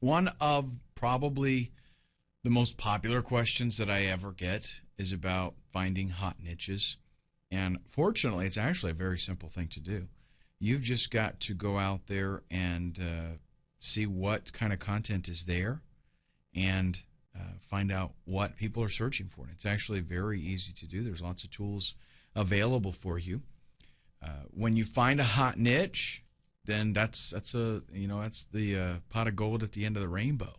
One of probably the most popular questions that I ever get is about finding hot niches. And fortunately, it's actually a very simple thing to do. You've just got to go out there and see what kind of content is there and find out what people are searching for. And it's actually very easy to do. There's lots of tools available for you. When you find a hot niche, then that's the pot of gold at the end of the rainbow.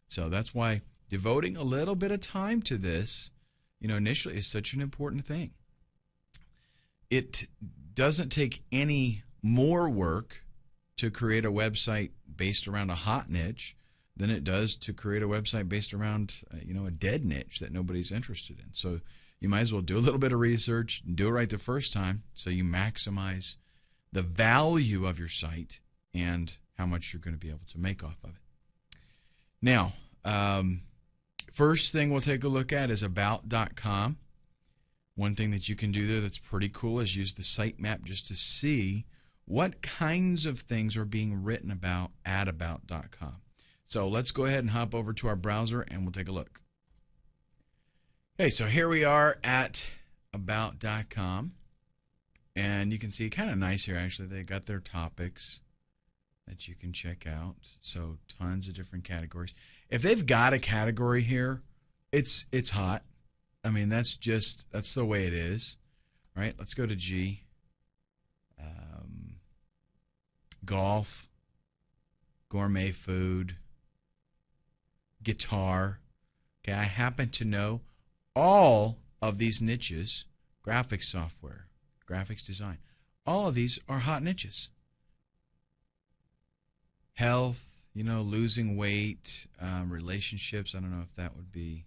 So that's why devoting a little bit of time to this, initially is such an important thing. It doesn't take any more work to create a website based around a hot niche than it does to create a website based around a dead niche that nobody's interested in. So you might as well do a little bit of research and do it right the first time so you maximize the value of your site and how much you're going to be able to make off of it. Now, first thing we'll take a look at is about.com. One thing that you can do there that's pretty cool is use the sitemap just to see what kinds of things are being written about at about.com. So let's go ahead and hop over to our browser and we'll take a look. Okay, so here we are at about.com. And you can see kind of nice here, actually. They got their topics that you can check out. So tons of different categories. If they've got a category here, it's hot. I mean, that's the way it is. All right, let's go to G. Golf, gourmet food, guitar. Okay, I happen to know all of these niches, graphics software, graphics design. All of these are hot niches. Health, losing weight, relationships. I don't know if that would be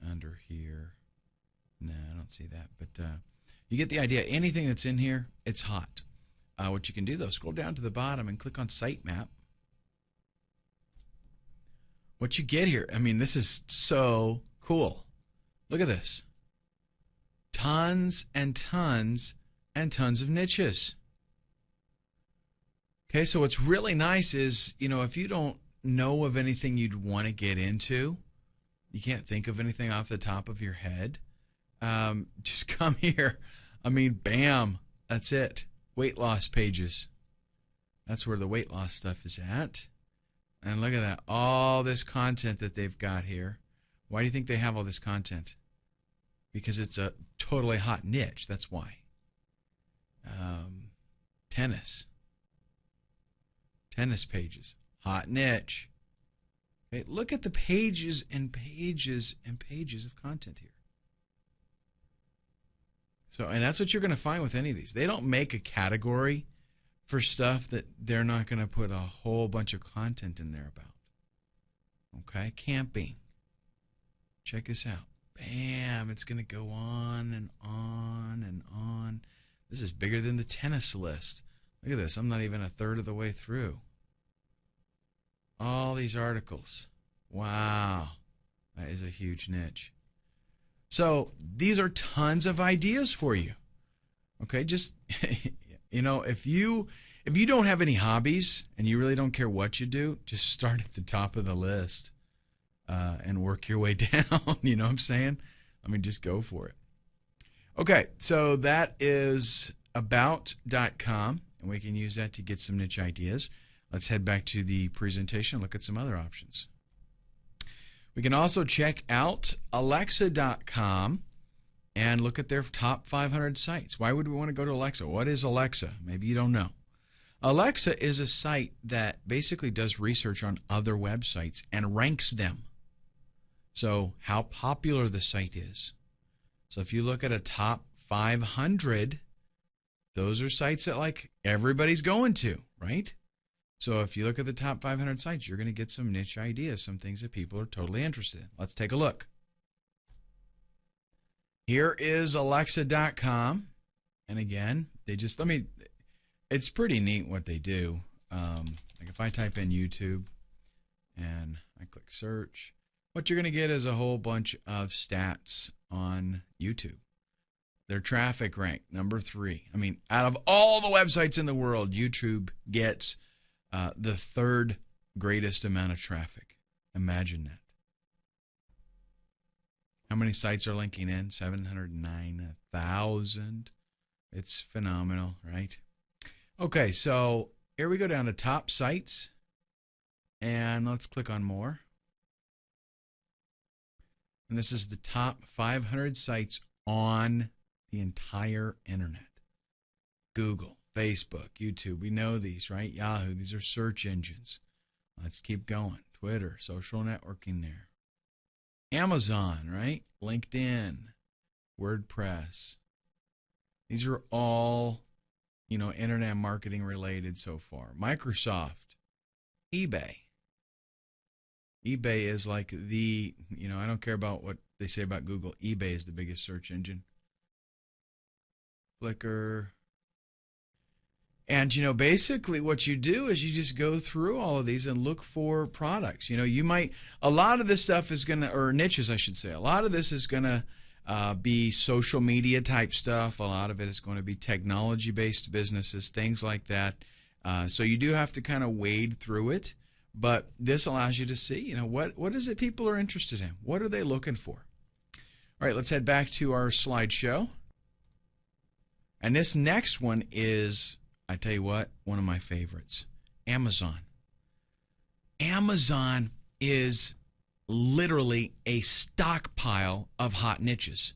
under here. No, I don't see that. But you get the idea. Anything that's in here, it's hot. What you can do, though, scroll down to the bottom and click on Sitemap. What you get here, I mean, this is so cool. Look at this. Tons and tons and tons of niches. Okay, so what's really nice is, if you don't know of anything you'd want to get into, you can't think of anything off the top of your head, just come here. I mean, bam, that's it. Weight loss pages. That's where the weight loss stuff is at. And look at that, all this content that they've got here. Why do you think they have all this content? Because it's a totally hot niche, that's why. Tennis pages, hot niche. Okay, look at the pages and pages and pages of content here. So, and that's what you're going to find with any of these. They don't make a category for stuff that they're not going to put a whole bunch of content in there about. Okay, camping. Check this out. Bam, it's going to go on and on and on. This is bigger than the tennis list. Look at this. I'm not even a third of the way through. All these articles. If that is a huge niche. So these are tons of ideas for you. Okay, just, if you don't have any hobbies and you really don't care what you do, just start at the top of the list and work your way down. You know what I'm saying? I mean, just go for it. Okay, so that is about.com, and we can use that to get some niche ideas. Let's head back to the presentation and look at some other options. We can also check out Alexa.com and look at their top 500 sites. Why would we want to go to Alexa? What is Alexa? Maybe you don't know. Alexa is a site that basically does research on other websites and ranks them. So how popular the site is. So if you look at a top 500, those are sites that everybody's going to, right? So if you look at the top 500 sites, you're going to get some niche ideas, some things that people are totally interested in. Let's take a look. Here is Alexa.com. And again, it's pretty neat what they do. If I type in YouTube and I click search, what you're going to get is a whole bunch of stats on YouTube. Their traffic rank, number 3. I mean, out of all the websites in the world, YouTube gets the third greatest amount of traffic. Imagine that. How many sites are linking in? 709,000. It's phenomenal, right? Okay, so here we go down to top sites, and let's click on more. And this is the top 500 sites on the entire internet. Google, Facebook, YouTube, we know these, right? Yahoo, these are search engines. Let's keep going. Twitter, social networking there. Amazon, right? LinkedIn, WordPress. These are all, internet marketing related so far. Microsoft, eBay. eBay is like the, I don't care about what they say about Google. eBay is the biggest search engine. Flickr. And, basically what you do is you just go through all of these and look for products. A lot of this stuff is going to, or niches, I should say, a lot of this is going to be social media type stuff. A lot of it is going to be technology-based businesses, things like that. So you do have to kind of wade through it. But this allows you to see, what is it people are interested in? What are they looking for? All right, let's head back to our slideshow. And this next one is, I tell you what, one of my favorites, Amazon. Amazon is literally a stockpile of hot niches.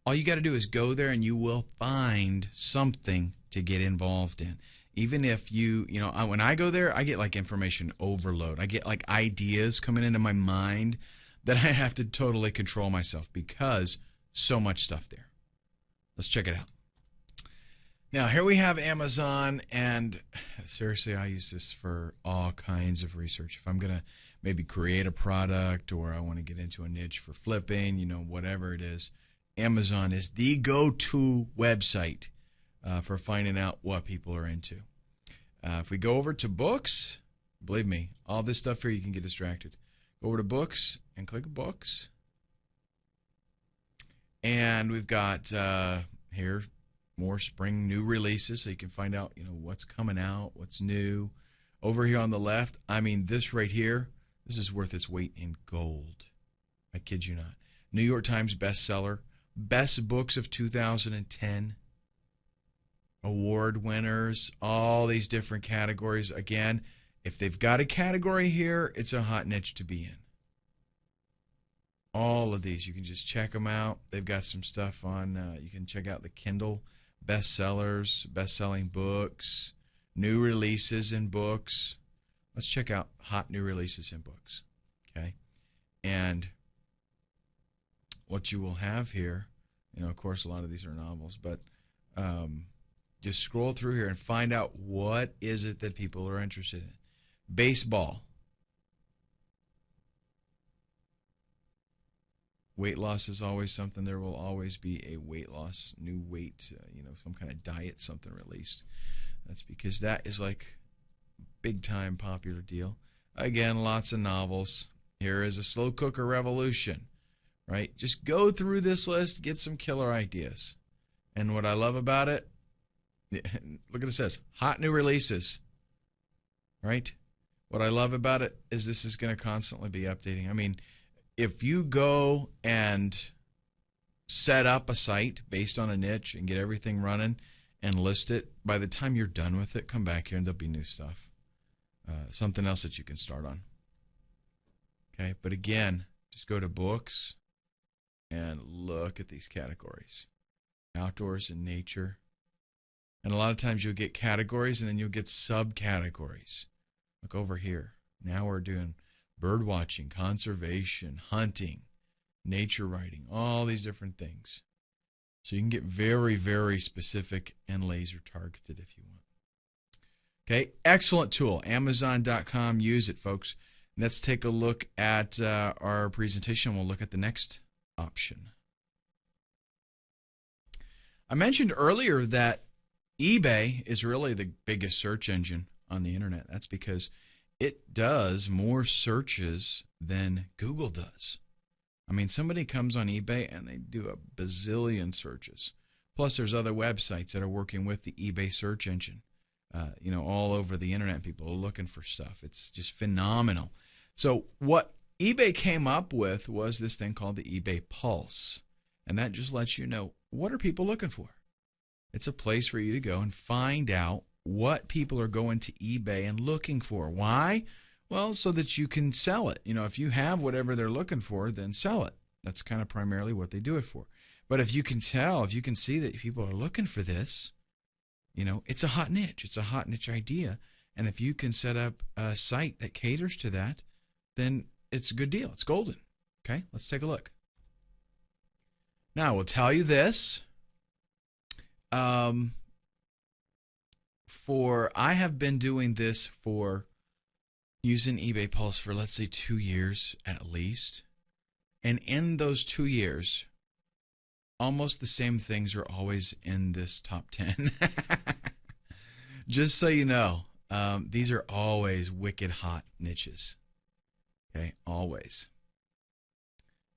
All you got to do is go there and you will find something to get involved in. Even if when I go there, I get like information overload. I get like ideas coming into my mind that I have to totally control myself because so much stuff there. Let's check it out. Now, here we have Amazon, and seriously, I use this for all kinds of research. If I'm going to maybe create a product or I want to get into a niche for flipping, whatever it is, Amazon is the go-to website for finding out what people are into. If we go over to books, believe me, all this stuff here you can get distracted. Go over to books and click books. And we've got here more spring new releases so you can find out, what's coming out, what's new. Over here on the left, this right here, this is worth its weight in gold. I kid you not. New York Times bestseller, best books of 2010. Award winners, all these different categories. Again, if they've got a category here, it's a hot niche to be in. All of these, you can just check them out. They've got some stuff on, you can check out the Kindle bestsellers, best-selling books, new releases in books. Let's check out hot new releases in books, okay? And what you will have here, of course, a lot of these are novels, but just scroll through here and find out what is it that people are interested in. Baseball. Weight loss is always something. There will always be a weight loss, new weight, some kind of diet, something released. That's because that is like big time popular deal. Again, lots of novels. Here is a slow cooker revolution, right? Just go through this list, get some killer ideas. And what I love about it, look at it says, hot new releases, right? What I love about it is this is going to constantly be updating. If you go and set up a site based on a niche and get everything running and list it, by the time you're done with it, come back here and there'll be new stuff. Something else that you can start on. Okay, but again, just go to books and look at these categories. Outdoors and nature. And a lot of times you'll get categories and then you'll get subcategories. Look over here. Now we're doing bird watching, conservation, hunting, nature writing, all these different things. So you can get very, very specific and laser targeted if you want. Okay, excellent tool. Amazon.com. Use it, folks. Let's take a look at our presentation. We'll look at the next option. I mentioned earlier that eBay is really the biggest search engine on the internet. That's because it does more searches than Google does. Somebody comes on eBay and they do a bazillion searches. Plus, there's other websites that are working with the eBay search engine. all over the internet. People are looking for stuff. It's just phenomenal. So what eBay came up with was this thing called the eBay Pulse. And that just lets you know, what are people looking for? It's a place for you to go and find out what people are going to eBay and looking for. Why? Well, so that you can sell it. If you have whatever they're looking for, then sell it. That's kind of primarily what they do it for. But if you can see that people are looking for this, it's a hot niche. It's a hot niche idea. And if you can set up a site that caters to that, then it's a good deal. It's golden. Okay, let's take a look. Now, I will tell you this. I have been doing this for using eBay Pulse for, let's say, 2 years at least. And in those 2 years, almost the same things are always in this top 10. Just so you know, these are always wicked hot niches. Okay, always.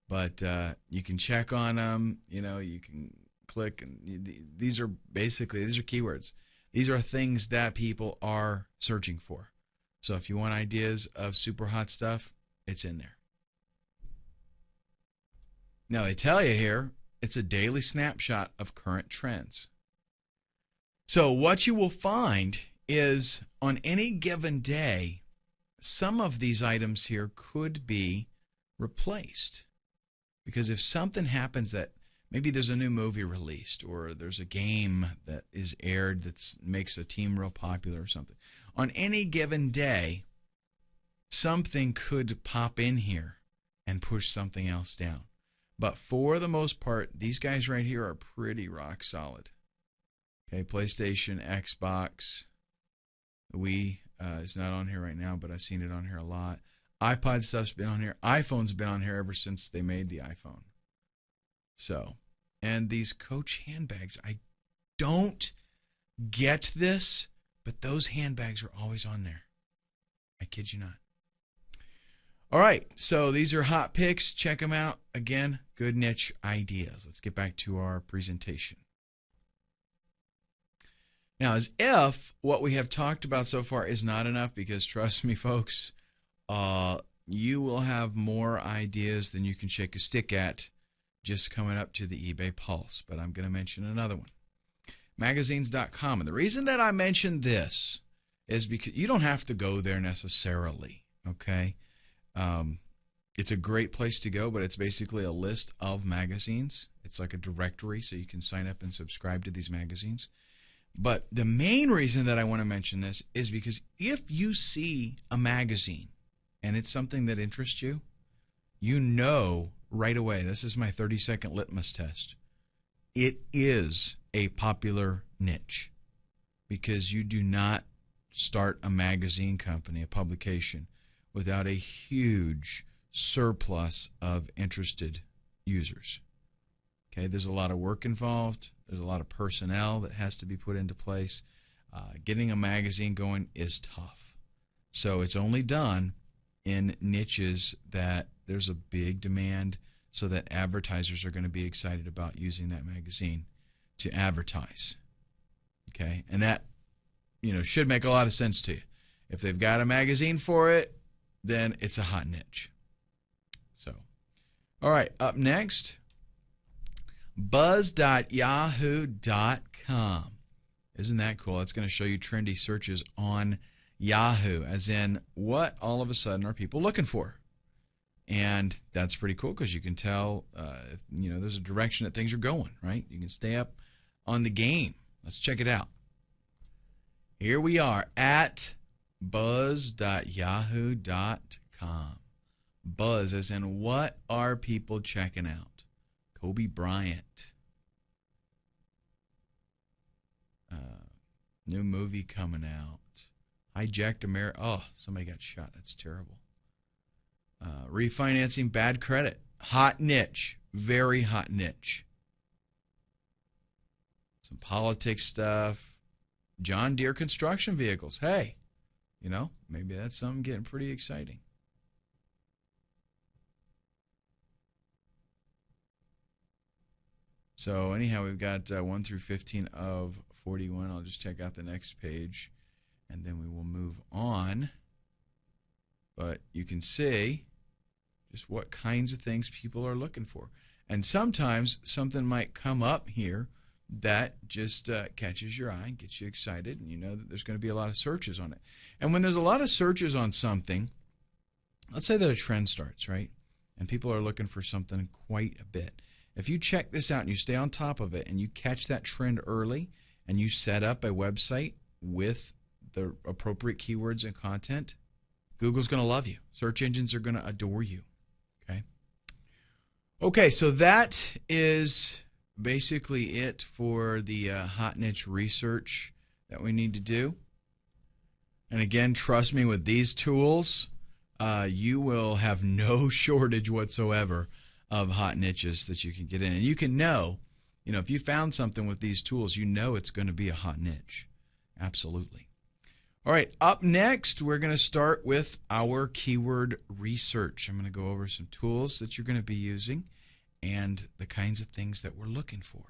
But you can check on them. You can click, and these are keywords. These are things that people are searching for. So if you want ideas of super hot stuff, it's in there. Now they tell you here, it's a daily snapshot of current trends. So what you will find is on any given day, some of these items here could be replaced. Because if something happens that maybe there's a new movie released, or there's a game that is aired that makes a team real popular or something, on any given day, something could pop in here and push something else down. But for the most part, these guys right here are pretty rock solid. Okay, PlayStation, Xbox, Wii is not on here right now, but I've seen it on here a lot. iPod stuff's been on here. iPhone's been on here ever since they made the iPhone. So, and these Coach handbags, I don't get this, but those handbags are always on there. I kid you not. All right, so these are hot picks. Check them out. Again, good niche ideas. Let's get back to our presentation. Now, as if what we have talked about so far is not enough, because trust me, folks, you will have more ideas than you can shake a stick at just coming up to the eBay Pulse. But I'm going to mention another one. Magazines.com. And the reason that I mentioned this is because you don't have to go there necessarily, okay? It's a great place to go, but it's basically a list of magazines. It's like a directory, so you can sign up and subscribe to these magazines. But the main reason that I want to mention this is because if you see a magazine and it's something that interests you, you know right away, this is my 30-second litmus test, it is a popular niche, because you do not start a magazine company, a publication, without a huge surplus of interested users. Okay, there's a lot of work involved. There's a lot of personnel that has to be put into place. Getting a magazine going is tough. So it's only done in niches that there's a big demand, so that advertisers are going to be excited about using that magazine to advertise. Okay, and that should make a lot of sense to you. If they've got a magazine for it, then it's a hot niche. So, all right, up next, buzz.yahoo.com. Isn't that cool? It's going to show you trendy searches on Yahoo, as in what all of a sudden are people looking for. And that's pretty cool, because you can tell if, there's a direction that things are going, right? You can stay up on the game. Let's check it out. Here we are at buzz.yahoo.com. Buzz as in what are people checking out? Kobe Bryant. New movie coming out. Hijacked America. Oh, somebody got shot. That's terrible. Refinancing bad credit. Hot niche. Very hot niche. Some politics stuff. John Deere construction vehicles. Hey, maybe that's something getting pretty exciting. So anyhow, we've got 1 through 15 of 41. I'll just check out the next page. and then we will move on. But you can see just what kinds of things people are looking for. And sometimes something might come up here that just catches your eye and gets you excited, and you know that there's going to be a lot of searches on it. And when there's a lot of searches on something, let's say that a trend starts, right? And people are looking for something quite a bit. If you check this out and you stay on top of it and you catch that trend early and you set up a website with the appropriate keywords and content, Google's going to love you. Search engines are going to adore you. Okay, so that is basically it for the hot niche research that we need to do. And again, trust me, with these tools, you will have no shortage whatsoever of hot niches that you can get in. And you can know, if you found something with these tools, you know it's going to be a hot niche. Absolutely. All right, up next, we're going to start with our keyword research. I'm going to go over some tools that you're going to be using and the kinds of things that we're looking for.